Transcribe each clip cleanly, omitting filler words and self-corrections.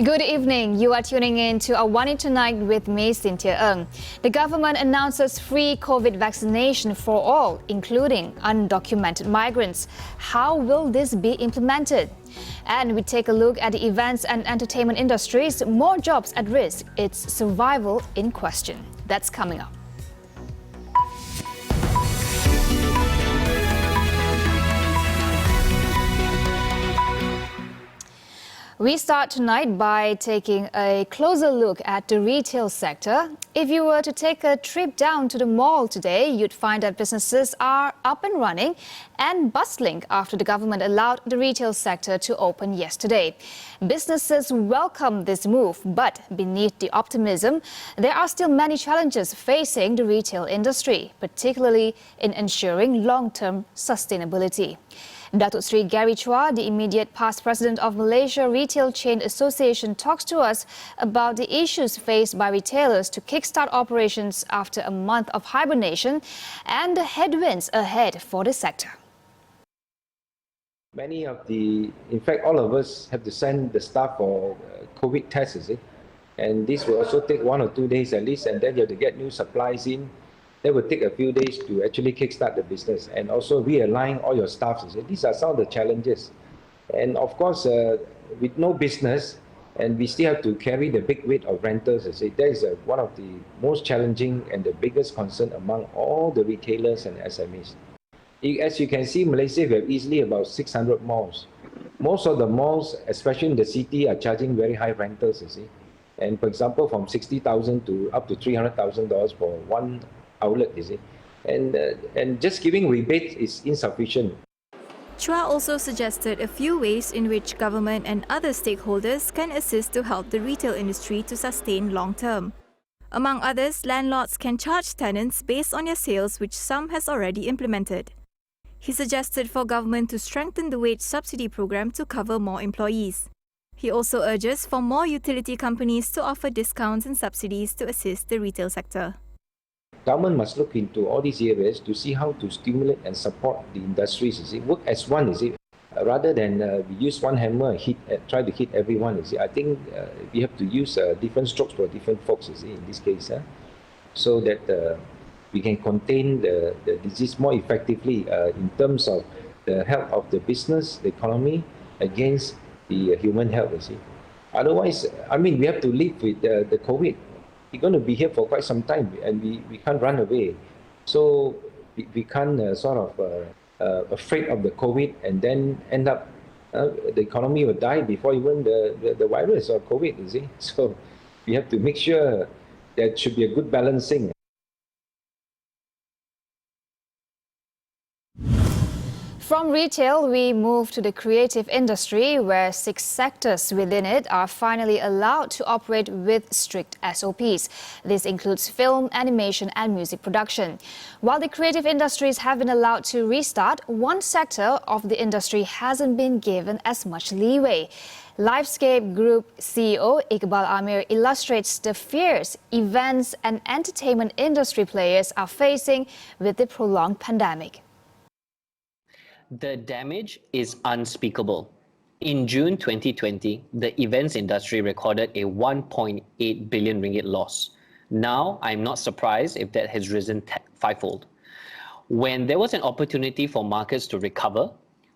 Good evening. You are tuning in to AWANI Tonight with me, Cynthia Ng. The government announces free COVID vaccination for all, including undocumented migrants. How will this be implemented? And we take a look at the events and entertainment industries. More jobs at risk. It's survival in question. That's coming up. We start tonight by taking a closer look at the retail sector. If you were to take a trip down to the mall today, you'd find that businesses are up and running and bustling after the government allowed the retail sector to open yesterday. Businesses welcome this move, but beneath the optimism, there are still many challenges facing the retail industry, particularly in ensuring long-term sustainability. Datuk Sri Gary Chua, the immediate past president of Malaysia Retail Chain Association, talks to us about the issues faced by retailers to kickstart operations after a month of hibernation and the headwinds ahead for the sector. In fact, all of us have to send the staff for COVID tests, you see? And this will also take 1 or 2 days at least, and then you have to get new supplies in. That will take a few days to actually kickstart the business and also realign all your staff. These are some of the challenges. And of course, with no business, and we still have to carry the big weight of rentals. That is one of the most challenging and the biggest concern among all the retailers and SMEs. As you can see, Malaysia, we have easily about 600 malls. Most of the malls, especially in the city, are charging very high rentals. And for example, from $60,000 to up to $300,000 for one outlet, and just giving rebates is insufficient. Chua also suggested a few ways in which government and other stakeholders can assist to help the retail industry to sustain long term. Among others, landlords can charge tenants based on their sales, which some has already implemented. He suggested for government to strengthen the wage subsidy program to cover more employees. He also urges for more utility companies to offer discounts and subsidies to assist the retail sector. Government must look into all these areas to see how to stimulate and support the industries. Work as one, rather than we use one hammer and try to hit everyone. I think we have to use different strokes for different folks. In this case, so that we can contain the disease more effectively in terms of the health of the business, the economy, against the human health. Otherwise, we have to live with the COVID. We're going to be here for quite some time, and we can't run away. So we can't afraid of the COVID and then end up the economy will die before even the virus or COVID. So we have to make sure there should be a good balancing. From retail, we move to the creative industry, where 6 sectors within it are finally allowed to operate with strict SOPs. This includes film, animation and music production. While the creative industries have been allowed to restart, one sector of the industry hasn't been given as much leeway. Livescape Group CEO Iqbal Amir illustrates the fears events and entertainment industry players are facing with the prolonged pandemic. The damage is unspeakable. In June 2020, the events industry recorded a 1.8 billion ringgit loss. Now, I'm not surprised if that has risen fivefold. When there was an opportunity for markets to recover,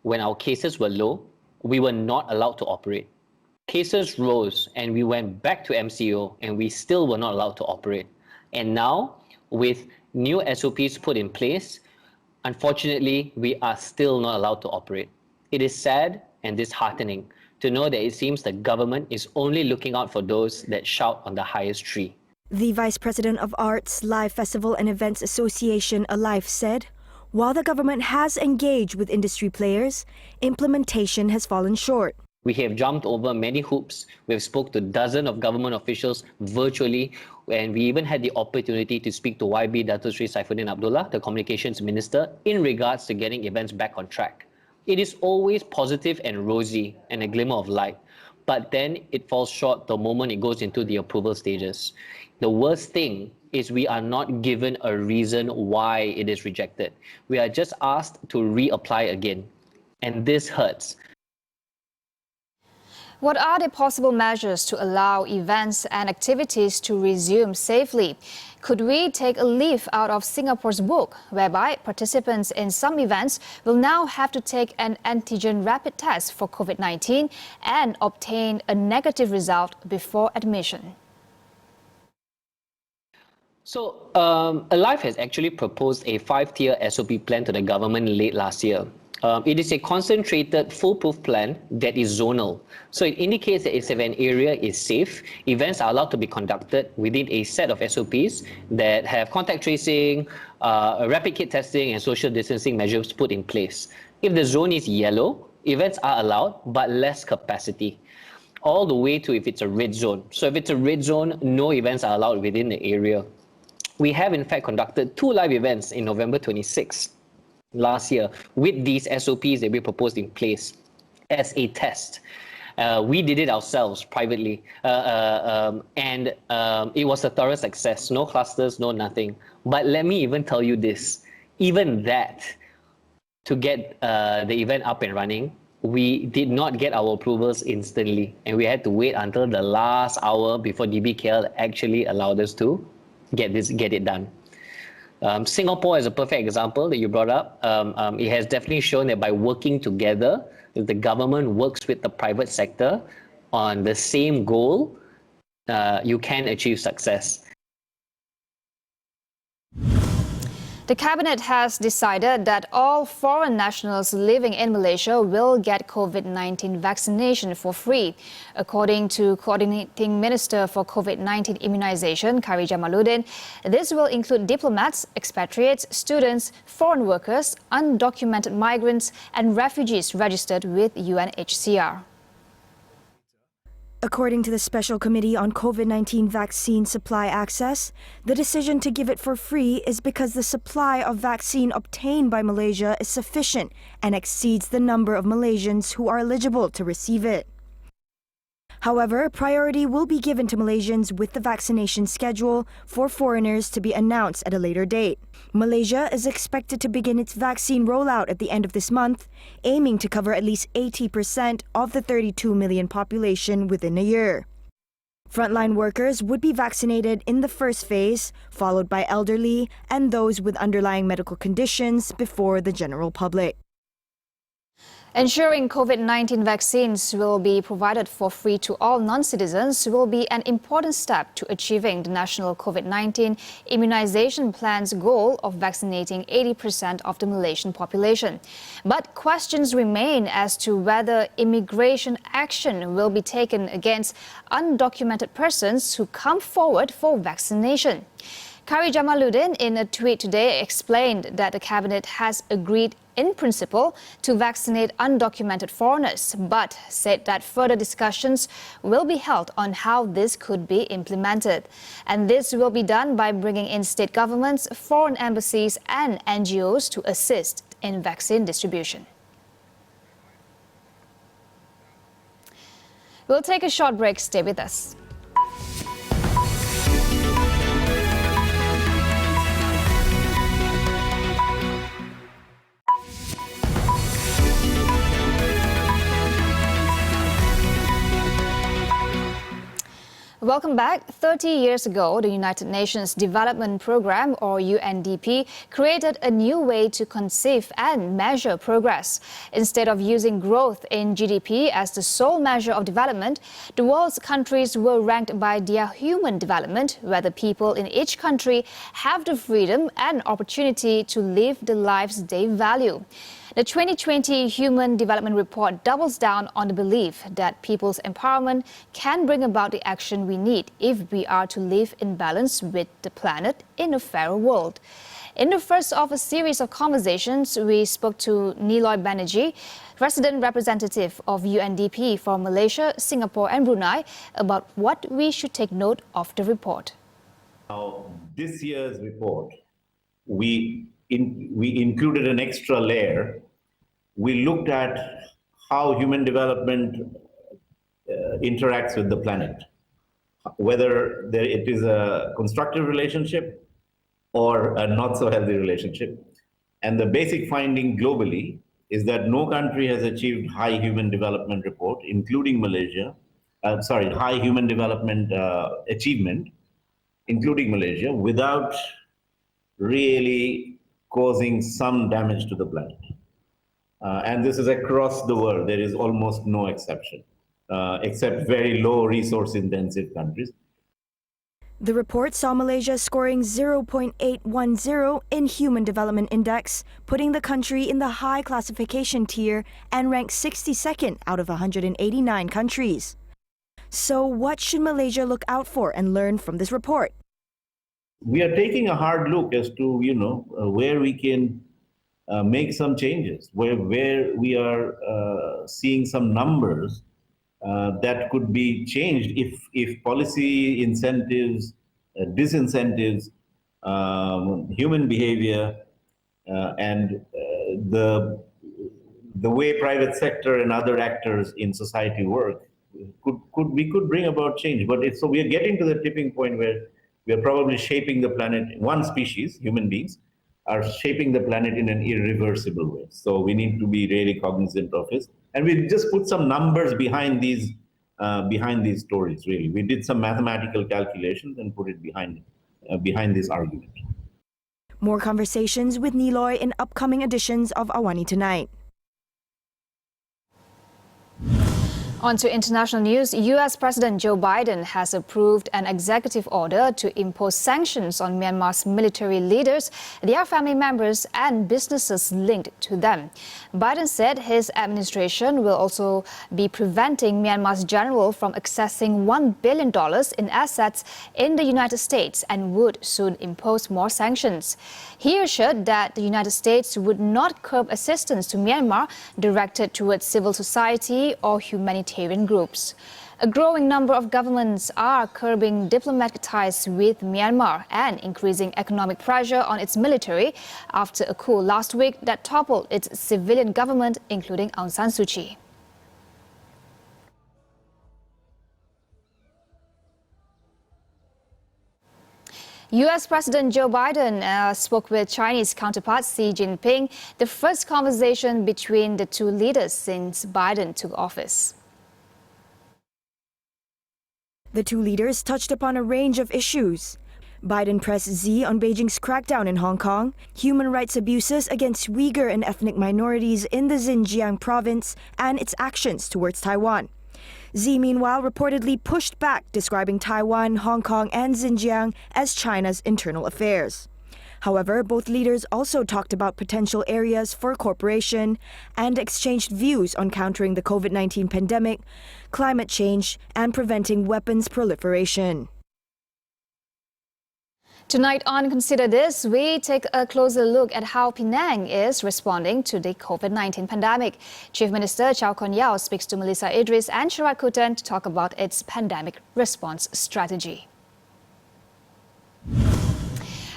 when our cases were low, we were not allowed to operate. Cases rose and we went back to MCO and we still were not allowed to operate. And now, with new SOPs put in place, unfortunately, we are still not allowed to operate. It is sad and disheartening to know that it seems the government is only looking out for those that shout on the highest tree. The Vice President of Arts, Live Festival and Events Association, ALIVE, said, while the government has engaged with industry players, implementation has fallen short. We have jumped over many hoops. We have spoke to dozens of government officials virtually, and we even had the opportunity to speak to YB Datuk Sri Saifuddin Abdullah, the Communications Minister, in regards to getting events back on track. It is always positive and rosy and a glimmer of light, but then it falls short the moment it goes into the approval stages. The worst thing is we are not given a reason why it is rejected. We are just asked to reapply again, and this hurts. What are the possible measures to allow events and activities to resume safely? Could we take a leaf out of Singapore's book, whereby participants in some events will now have to take an antigen rapid test for COVID-19 and obtain a negative result before admission? So, Alive has actually proposed a 5-tier SOP plan to the government late last year. It is a concentrated, foolproof plan that is zonal. So it indicates that if an area is safe, events are allowed to be conducted within a set of SOPs that have contact tracing, rapid kit testing, and social distancing measures put in place. If the zone is yellow, events are allowed, but less capacity, all the way to if it's a red zone. So if it's a red zone, no events are allowed within the area. We have in fact conducted 2 live events in November 26 last year with these SOPs that we proposed in place as a test. We did it ourselves privately, and it was a thorough success. No clusters, no nothing. But let me even tell you this, even that, to get the event up and running, we did not get our approvals instantly, and we had to wait until the last hour before DBKL actually allowed us to get it done. Singapore is a perfect example that you brought up. It has definitely shown that by working together, if the government works with the private sector on the same goal, you can achieve success. The Cabinet has decided that all foreign nationals living in Malaysia will get COVID-19 vaccination for free. According to Coordinating Minister for COVID-19 Immunisation, Khairi Jamaluddin, this will include diplomats, expatriates, students, foreign workers, undocumented migrants and refugees registered with UNHCR. According to the Special Committee on COVID-19 Vaccine Supply Access, the decision to give it for free is because the supply of vaccine obtained by Malaysia is sufficient and exceeds the number of Malaysians who are eligible to receive it. However, priority will be given to Malaysians with the vaccination schedule for foreigners to be announced at a later date. Malaysia is expected to begin its vaccine rollout at the end of this month, aiming to cover at least 80% of the 32 million population within a year. Frontline workers would be vaccinated in the first phase, followed by elderly and those with underlying medical conditions before the general public. Ensuring COVID-19 vaccines will be provided for free to all non-citizens will be an important step to achieving the national COVID-19 immunization plan's goal of vaccinating 80% of the Malaysian population. But questions remain as to whether immigration action will be taken against undocumented persons who come forward for vaccination. Khairi Jamaluddin, in a tweet today, explained that the Cabinet has agreed in principle to vaccinate undocumented foreigners, but said that further discussions will be held on how this could be implemented. And this will be done by bringing in state governments, foreign embassies and NGOs to assist in vaccine distribution. We'll take a short break. Stay with us. Welcome back. 30 years ago, the United Nations Development Programme, or UNDP, created a new way to conceive and measure progress. Instead of using growth in GDP as the sole measure of development, the world's countries were ranked by their human development, where the people in each country have the freedom and opportunity to live the lives they value. The 2020 Human Development Report doubles down on the belief that people's empowerment can bring about the action we need if we are to live in balance with the planet in a fairer world. In the first of a series of conversations, we spoke to Niloy Banerjee, resident representative of UNDP for Malaysia, Singapore and Brunei, about what we should take note of the report. Now, this year's report, we included an extra layer. We looked at how human development interacts with the planet, whether it is a constructive relationship or a not so healthy relationship. And the basic finding globally is that no country has achieved high human development report, including Malaysia. High human development achievement, including Malaysia, without really causing some damage to the planet. And this is across the world. There is almost no exception, except very low resource intensive countries. The report saw Malaysia scoring 0.810 in Human Development Index, putting the country in the high classification tier and ranked 62nd out of 189 countries. So what should Malaysia look out for and learn from this report? We are taking a hard look as to, where we can make some changes, where we are seeing some numbers that could be changed if policy incentives, disincentives, human behavior, and the way private sector and other actors in society work we could bring about change. But so we are getting to the tipping point where we are probably shaping the planet. One species, human beings, are shaping the planet in an irreversible way. So we need to be really cognizant of this. And we just put some numbers behind these stories, really. We did some mathematical calculations and put it behind this argument. More conversations with Niloy in upcoming editions of AWANI Tonight. On to international news, U.S. President Joe Biden has approved an executive order to impose sanctions on Myanmar's military leaders, their family members and businesses linked to them. Biden said his administration will also be preventing Myanmar's general from accessing $1 billion in assets in the United States and would soon impose more sanctions. He assured that the United States would not curb assistance to Myanmar directed towards civil society or humanitarian groups. A growing number of governments are curbing diplomatic ties with Myanmar and increasing economic pressure on its military after a coup last week that toppled its civilian government, including Aung San Suu Kyi. U.S. President Joe Biden spoke with Chinese counterpart Xi Jinping, the first conversation between the two leaders since Biden took office. The two leaders touched upon a range of issues. Biden pressed Xi on Beijing's crackdown in Hong Kong, human rights abuses against Uyghur and ethnic minorities in the Xinjiang province, and its actions towards Taiwan. Xi, meanwhile, reportedly pushed back, describing Taiwan, Hong Kong and Xinjiang as China's internal affairs. However, both leaders also talked about potential areas for cooperation and exchanged views on countering the COVID-19 pandemic, climate change, and preventing weapons proliferation. Tonight on Consider This, we take a closer look at how Penang is responding to the COVID-19 pandemic. Chief Minister Chow Kon Yeow speaks to Melissa Idris and Sharat Kutan to talk about its pandemic response strategy.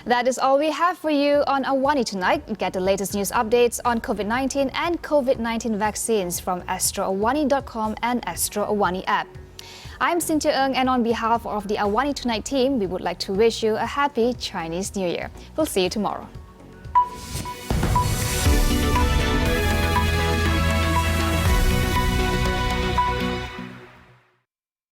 That is all we have for you on AWANI Tonight. Get the latest news updates on COVID-19 and COVID-19 vaccines from astroawani.com and Astro AWANI app. I'm Cynthia Ng, and on behalf of the AWANI Tonight team, we would like to wish you a happy Chinese New Year. We'll see you tomorrow.